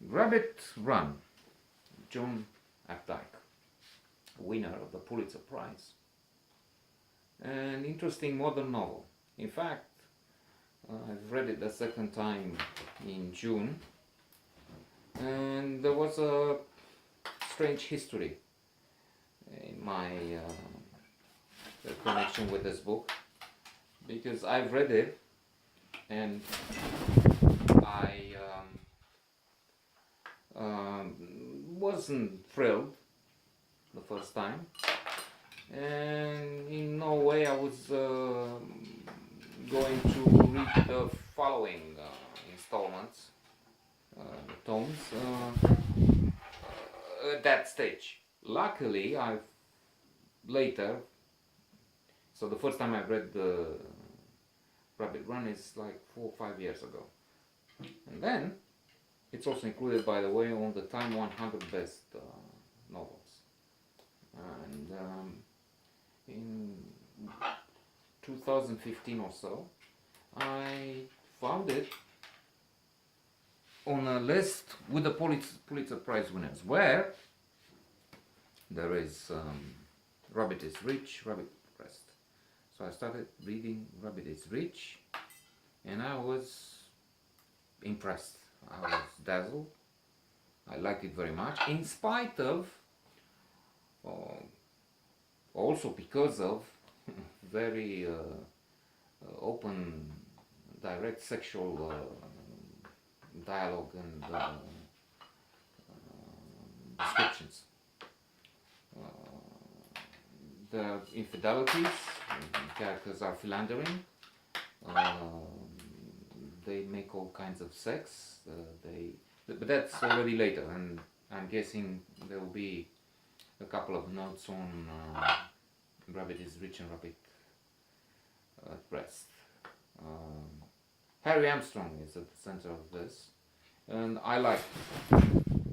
Rabbit Run, John Updike, winner of the Pulitzer Prize. An interesting modern novel. In fact, I've read it the second time in June, and there was a strange history in my connection with this book, because I've read it and I wasn't thrilled the first time, and in no way I was going to read the following installments, tomes, at that stage. Luckily, so the first time I read the Rabbit Run is like 4 or 5 years ago. And then, it's also included, by the way, on the Time 100 Best Novels. And in 2015 or so, I found it on a list with the Pulitzer Prize winners, where there is Rabbit is Rich, Rabbit Rest. So I started reading Rabbit is Rich, and I was impressed. I was dazzled. I liked it very much, in spite of, also because of, very open, direct sexual dialogue and descriptions. The infidelities, characters are philandering, they make all kinds of sex, but that's already later, and I'm guessing there will be a couple of notes on Rabbit is Rich and Rabbit at Rest. Harry Armstrong is at the center of this, and I like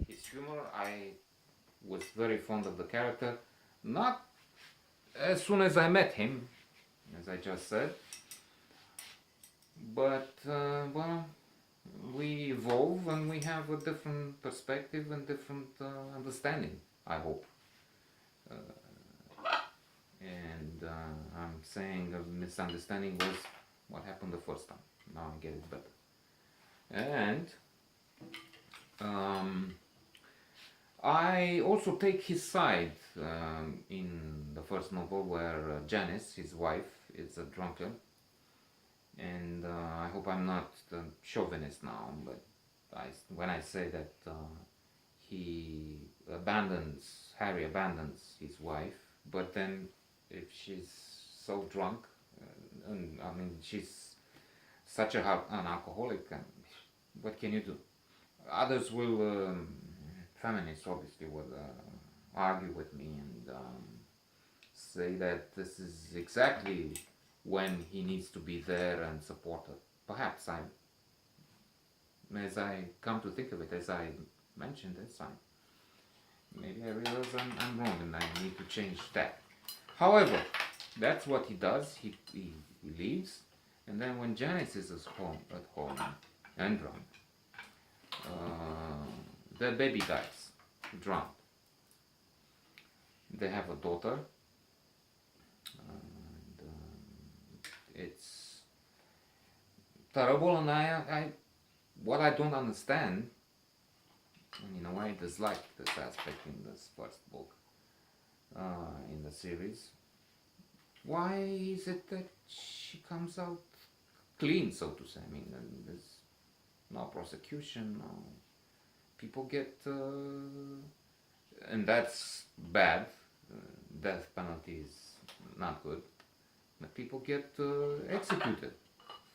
his humor. I was very fond of the character, not as soon as I met him, as I just said, but well, we evolve and we have a different perspective and different understanding, I hope. And I'm saying a misunderstanding was what happened the first time. Now I get it better. And I also take his side in the first novel, where Janice, his wife, is a drunkard. And I hope I'm not the chauvinist now, but when I say that Harry abandons his wife, but then if she's so drunk, and I mean she's such an alcoholic, and what can you do? Others will, feminists obviously, will argue with me and say that this is exactly when he needs to be there and supported. Perhaps as I come to think of it, as I mentioned this time, maybe I realize I'm wrong and I need to change that. However, that's what he does. He leaves, and then when Janice is at home and drunk, their baby dies, drowned. They have a daughter, and it's terrible. And what I don't understand, and in a way I dislike this aspect in this first book, in the series. Why is it that she comes out clean, so to say? I mean, there's no prosecution, no. People get, and that's bad. Death penalty is not good. But people get executed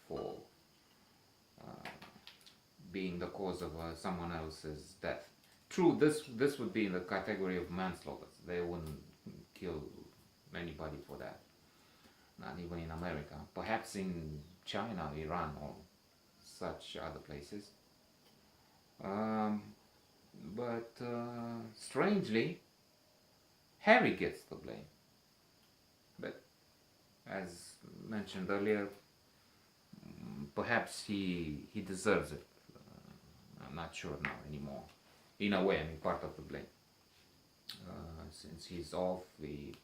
for being the cause of someone else's death. True, this would be in the category of manslaughter. They wouldn't kill anybody for that. Not even in America. Perhaps in China, Iran, or such other places. But strangely, Harry gets the blame. But as mentioned earlier, perhaps he deserves it. not sure now anymore. In a way, I mean, part of the blame. Since he's off, he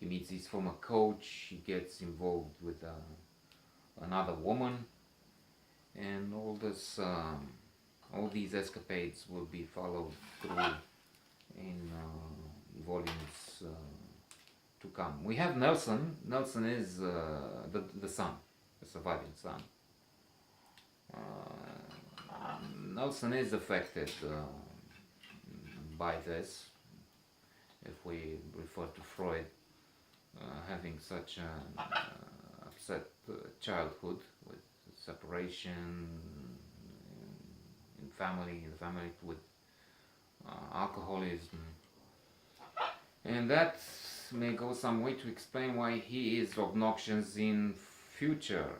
meets his former coach, he gets involved with another woman, and all these escapades will be followed through in volumes to come. We have Nelson. Nelson is the son, the surviving son. Nelson is affected by this. If we refer to Freud having such an upset childhood with separation in the family with alcoholism, and that may go some way to explain why he is obnoxious in future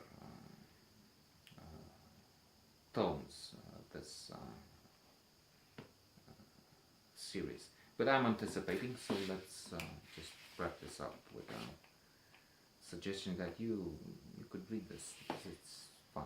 tomes of this series. But I'm anticipating, so let's just wrap this up with a suggestion that you could read this because it's fun.